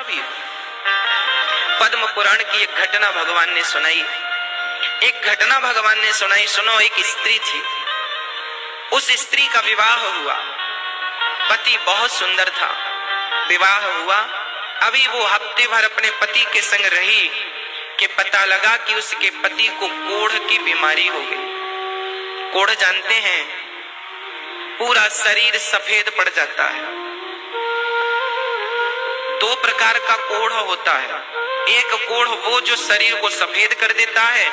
भी हो। पद्म पुराण की एक घटना भगवान ने सुनाई। सुनो, एक स्त्री थी, उस स्त्री का विवाह हुआ, पति बहुत सुंदर था, विवाह हुआ, अभी वो हफ्ते भर अपने पति के संग रही कि पता लगा कि उसके पति को कोढ़ की बीमारी हो गई। कोढ़ जानते हैं, पूरा शरीर सफेद पड़ जाता है। दो प्रकार का कोढ़ होता है, एक कोढ़ वो जो शरीर को सफेद कर देता है,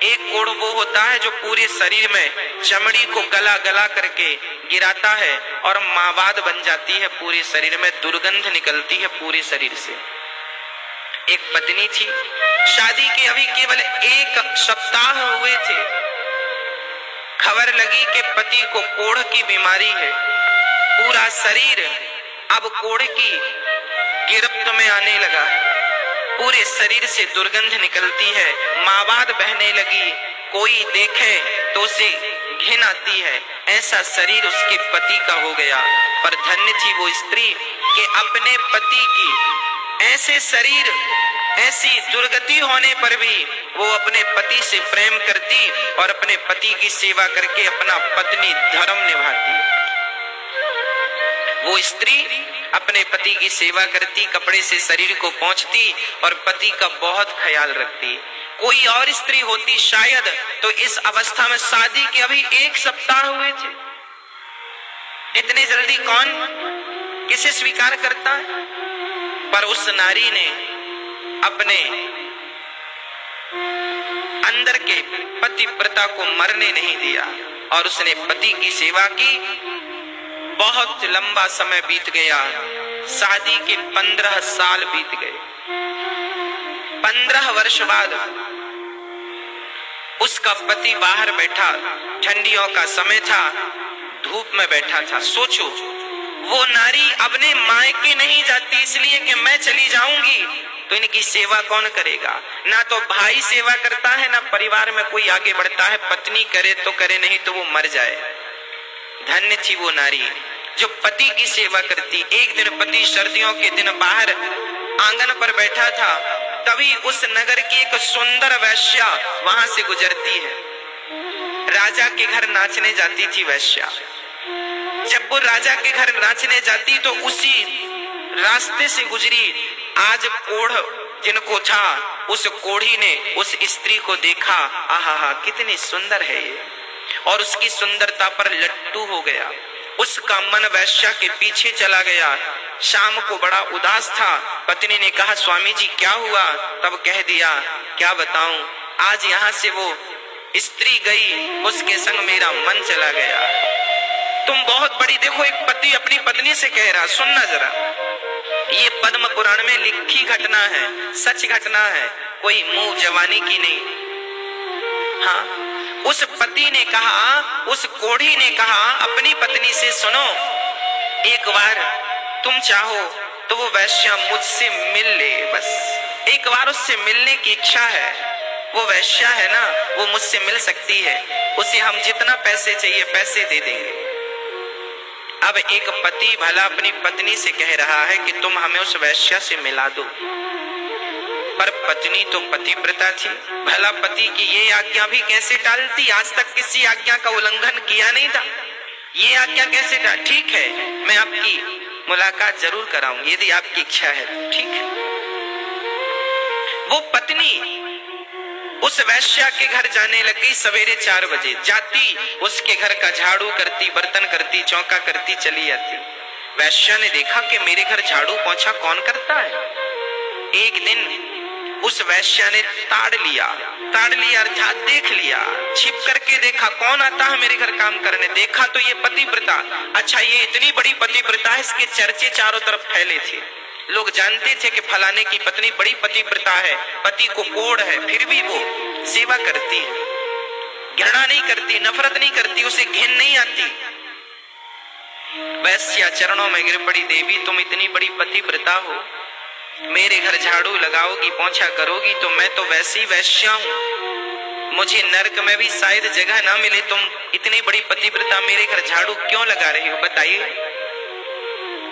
एक कोढ़ वो होता है जो पूरे शरीर में चमड़ी को गला गला करके गिराता है और मावाद बन जाती है, पूरे शरीर में दुर्गंध निकलती है पूरे शरीर से। एक पत्नी थी, शादी के अभी केवल 1 सप्ताह हुए थे, खबर लगी कि पति को कोढ़ की बीमारी है, पूरा शरीर अब कोढ़ की गिरफ्त में आने लगा, पूरे शरीर से दुर्गंध निकलती है, मावाद बहने लगी, कोई देखे तो उसे घिन आती है, ऐसा शरीर उसके पति का हो गया। पर धन्य थी वो स्त्री कि अपने पति की ऐसे शरीर, ऐसी दुर्गति होने पर भी वो अपने पति से प्रेम करती और अपने पति की सेवा करके अपना पत्नी धर्म निभाती। वो स्त्री अपने पति की सेवा करती, कपड़े से शरीर को पोंछती और पति का बहुत ख्याल रखती। कोई और स्त्री होती शायद तो इस अवस्था में, शादी के अभी 1 सप्ताह हुए थे, इतने जल्दी कौन किसे स्वीकार करता है? पर उस नारी ने अपने अंदर के पतिव्रता को मरने नहीं दिया और उसने पति की सेवा की। बहुत लंबा समय बीत गया, शादी के 15 साल बीत गए। 15 वर्ष बाद उसका पति बाहर बैठा, ठंडियों का समय था, धूप में बैठा था। सोचो, वो नारी अपने मायके नहीं जाती इसलिए कि मैं चली जाऊंगी तो इनकी सेवा कौन करेगा? ना तो भाई सेवा करता है, ना परिवार में कोई आगे बढ़ता है, पत्नी करे तो करे, नहीं तो वो मर जाए। धन्य थी वो नारी जो पति की सेवा करती। एक दिन पति सर्दियों के दिन बाहर आंगन पर बैठा था, तभी उस नगर की एक सुंदर वैश्या वहां से गुजरती है। राजा के घर नाचने जाती थी वैश्या। जब वो राजा के घर नाचने जाती तो उसी रास्ते से गुजरी। आज कोढ़ जिनको था, उस कोढ़ी ने उस स्त्री को देखा, आहा कितनी सुंदर है ये, और उसकी सुंदरता पर लट्टू हो गया। उसका मन वैश्या के पीछे चला गया। शाम को बड़ा उदास था। पत्नी ने कहा, स्वामी जी क्या हुआ? तब कह दिया, क्या बताऊं, आज यहाँ से वो स्त्री गई, उसके संग मेरा मन चला गया। तुम बहुत बड़ी, देखो एक पति अपनी पत्नी से कह रहा, सुनना जरा, ये पद्म पुराण में लिखी घटना है, सच घटना है, कोई मुंह जवानी की नहीं। हाँ, उस पति ने कहा, उस कोढ़ी ने कहा अपनी पत्नी से, सुनो, एक बार तुम चाहो तो वो वैश्या मुझसे मिल ले, बस एक बार उससे मिलने की इच्छा है। वो वैश्या है ना, वो मुझसे मिल सकती है, उसे हम जितना पैसे चाहिए पैसे दे देंगे। अब एक पति भला अपनी पत्नी से कह रहा है कि तुम हमें उस वैश्या से मिला दो, पर पत्नी तो पतिव्रता थी, भला पति की ये आज्ञा भी कैसे टालती? आज तक किसी आज्ञा का उल्लंघन किया नहीं था, ये आज्ञा कैसे टाल? ठीक है, मैं आपकी मुलाकात जरूर कराऊंगी यदि आपकी इच्छा है, ठीक है। वो पत्नी उस वैश्या के घर जाने लग गई। सवेरे 4 बजे जाती, उसके घर का झाड़ू करती, बर्तन करती, चौका करती, चली जाती। वैश्या ने देखा कि मेरे घर झाड़ू पोंछा कौन करता है। एक दिन उस वैश्या ने ताड़ लिया अर्थात देख लिया, छिप करके देखा कौन आता है मेरे घर काम करने। देखा तो ये पतिव्रता, अच्छा ये इतनी बड़ी पतिव्रता है, इसके चर्चे चारों तरफ फैले थे। लोग जानते थे कि फलाने की पत्नी बड़ी पतिव्रता है, पति को कोढ़ है, फिर भी वो सेवा करती है, घृणा नहीं करती, नफरत नहीं करती, उसे घिन नहीं आती। वैश्या चरणों में गिर पड़ी, देवी तुम इतनी बड़ी पतिव्रता हो, मेरे घर झाड़ू लगाओगी, पोंछा करोगी, तो मैं तो वैसी वैश्या हूँ, मुझे नरक में भी शायद जगह ना मिले, तुम इतनी बड़ी पतिव्रता मेरे घर झाड़ू क्यों लगा रही हो, बताइए।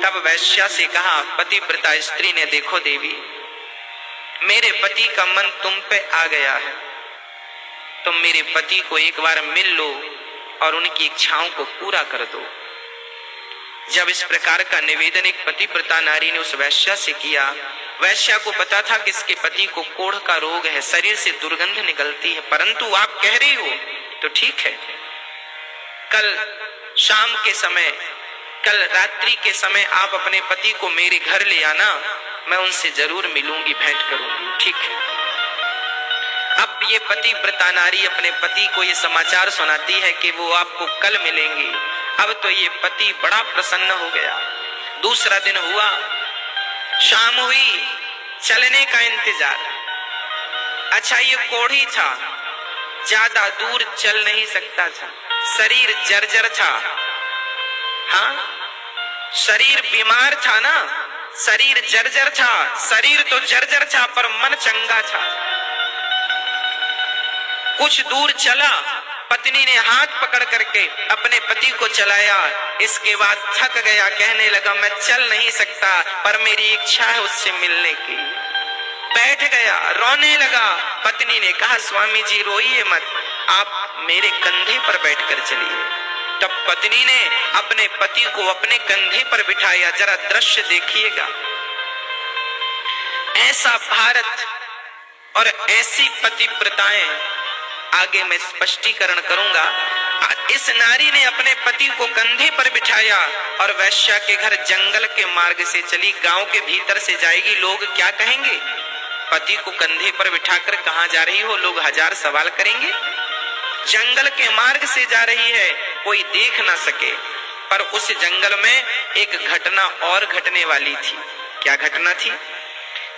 तब वैश्या से कहा, पतिव्रता स्त्री ने, देखो देवी, मेरे पति का मन तुम पे आ गया है, तुम मेरे पति को एक बार मिल लो और उनकी इच्छाओं को पूरा कर दो। जब इस प्रकार का निवेदन एक पतिव्रता नारी ने उस वैश्या से किया, वैश्या को पता था कि इसके पति को कोढ़ का रोग है, शरीर से दुर्गंध निकलती है, परंतु आप कह रही हो तो ठीक है, कल शाम के समय, कल रात्रि के समय आप अपने पति को मेरे घर ले आना, मैं उनसे जरूर मिलूंगी, भेंट करूंगी। ठीक है। अब ये पतिव्रता नारी अपने पति को ये समाचार सुनाती है कि वो आपको कल मिलेंगे। अब तो ये पति बड़ा प्रसन्न हो गया। दूसरा दिन हुआ, शाम हुई, चलने का इंतजार। अच्छा, ये कोढ़ी था, ज्यादा दूर चल नहीं सकता था, शरीर जर्जर था। हाँ, शरीर बीमार था ना, शरीर जर्जर था, शरीर तो जर्जर था पर मन चंगा था। कुछ दूर चला, पत्नी ने हाथ पकड़ करके अपने पति को चलाया। इसके बाद थक गया, कहने लगा, मैं चल नहीं सकता पर मेरी इच्छा है उससे मिलने की। बैठ गया, रोने लगा। पत्नी ने कहा, स्वामी जी रोइए मत, आप मेरे कंधे पर बैठकर चलिए। तब पत्नी ने अपने पति को अपने कंधे पर बिठाया। जरा दृश्य देखिएगा, ऐसा भारत और ऐसी पतिव्रताएं आगे मैं स्पष्टीकरण करूंगा। इस नारी ने अपने पति को कंधे पर बिठाया और वैश्या के घर जंगल के मार्ग से चली, गांव के भीतर से जाएगी। लोग क्या कहेंगे, पति को कंधे पर बिठाकर कहां जा रही हो, लोग हजार सवाल करेंगे। जंगल के मार्ग से जा रही है, कोई देख ना सके। पर उस जंगल में एक घटना और घटने वाली थी। क्या घटना थी?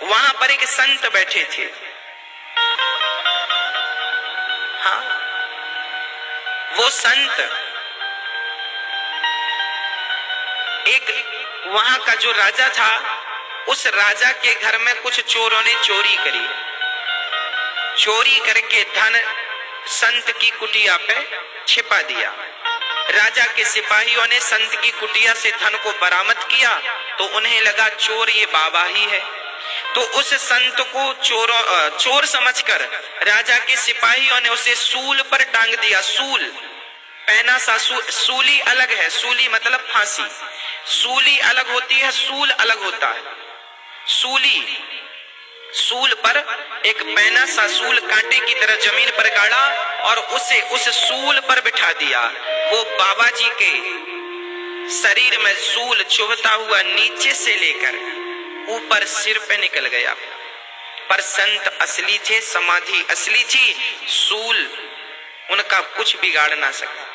वहां पर एक संत बैठे थे। हाँ, वो संत, एक वहां का जो राजा था, उस राजा के घर में कुछ चोरों ने चोरी करी। चोरी करके धन संत की कुटिया पे छिपा दिया। राजा के सिपाहियों ने संत की कुटिया से धन को बरामद किया तो उन्हें लगा चोर ये बाबा ही है। तो उस संत को चोर समझकर राजा के सिपाहियों ने उसे सूल पर टांग दिया। सूल पहना सा, सूली अलग है, सूली मतलब फांसी। सूली अलग होती है, सूल अलग होता है। सूल पर एक पैना सा सूल कांटे की तरह जमीन पर गाड़ा और उसे उस सूल पर बिठा दिया। वो बाबा जी के शरीर में सूल चुभता हुआ नीचे से लेकर ऊपर सिर पे निकल गया। पर संत असली थे, समाधि असली थी, सूल उनका कुछ बिगाड़ ना सका।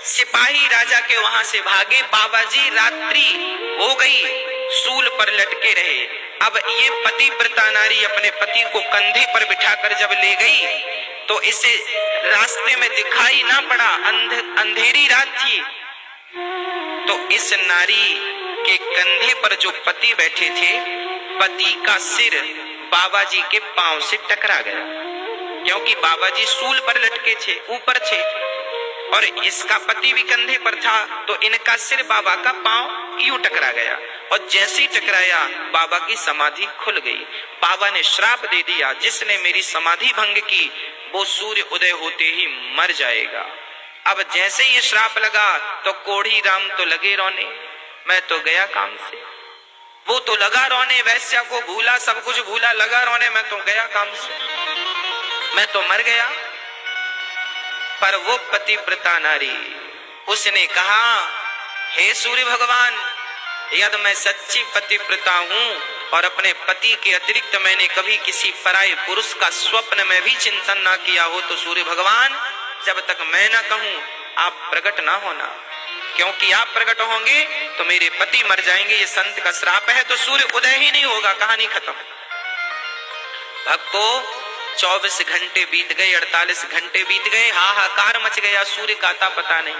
सिपाही राजा के वहां से भागे। बाबा जी रात्रि हो गई, सूल पर लटके रहे। अब ये पतिव्रता नारी अपने पति को कंधे पर बिठाकर जब ले गई तो इसे रास्ते में दिखाई ना पड़ा, अंधेरी रात थी। तो इस नारी के कंधे पर जो पति बैठे थे, पति का सिर बाबा जी के पांव से टकरा गया, क्योंकि बाबा जी सूल पर लटके थे, ऊपर थे, और इसका पति भी कंधे पर था। तो इनका सिर बाबा का पांव यूं टकरा गया और जैसे ही टकराया बाबा की समाधि खुल गई। बाबा ने श्राप दे दिया, जिसने मेरी समाधि भंग की वो सूर्य उदय होते ही मर जाएगा। अब जैसे ही श्राप लगा तो कोढ़ी राम तो लगे रोने, मैं तो गया काम से। वो तो लगा रोने, वैश्या को भूला, सब कुछ भूला, लगा रोने, मैं तो गया काम से, मैं तो मर गया। पर वो पतिव्रता नारी, उसने कहा, हे सूर्य भगवान, यदि मैं सच्ची पतिव्रता हूँ और अपने पति के अतिरिक्त मैंने कभी किसी पराये पुरुष का स्वप्न में भी चिंतन ना किया हो, तो सूर्य भगवान जब तक मैं ना कहूं आप प्रकट ना होना, क्योंकि आप प्रकट होंगे तो मेरे पति मर जाएंगे। ये संत का श्राप है। तो सूर्य उदय ही नहीं होगा, कहानी खत्म। भक्तों, 24 घंटे बीत गए, 48 घंटे बीत गए, हाहाकार मच गया, सूर्य का आता पता नहीं।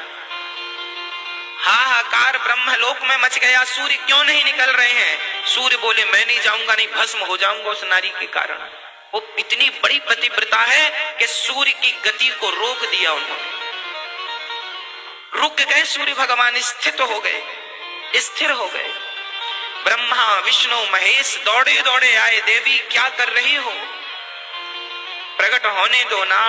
हाहाकार ब्रह्मलोक में मच गया, सूर्य क्यों नहीं निकल रहे हैं? सूर्य बोले, मैं नहीं जाऊंगा, नहीं भस्म हो जाऊंगा उस नारी के कारण। वो इतनी बड़ी पतिव्रता है कि सूर्य की गति को रोक दिया उन्होंने, रुक गए सूर्य भगवान, स्थित हो गए, स्थिर हो गए। ब्रह्मा विष्णु महेश दौड़े दौड़े आए, देवी क्या कर रही हो, प्रकट होने दो ना,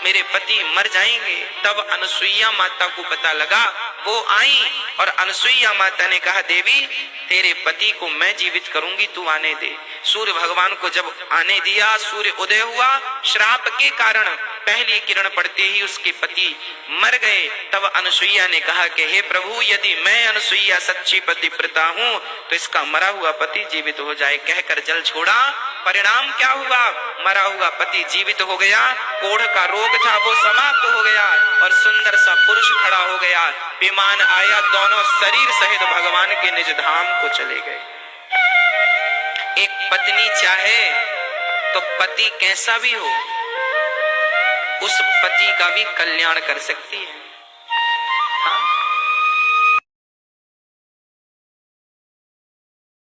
मेरे पति मर जाएंगे। तब अनुसुईया माता को पता लगा, वो आई और अनुसुईया माता ने कहा, देवी तेरे पति को मैं जीवित करूंगी, तू आने दे। सूर्य भगवान को जब आने दिया, सूर्य उदय हुआ, श्राप के कारण पहली किरण पड़ते ही उसके पति मर गए। तब अनुसुईया ने कहा कि हे प्रभु, यदि मैं अनुसुईया सच्ची पतिव्रता हूँ तो इसका मरा हुआ पति जीवित हो जाए। कहकर जल छोड़ा, परिणाम क्या हुआ, मरा हुआ पति जीवित हो गया, कोढ़ का रोग था वो समाप्त हो गया और सुंदर सा पुरुष खड़ा हो गया। विमान आया, दोनों शरीर सहित भगवान के निज धाम को चले गए। एक पत्नी चाहे तो पति कैसा भी हो, उस पति का भी कल्याण कर सकती है।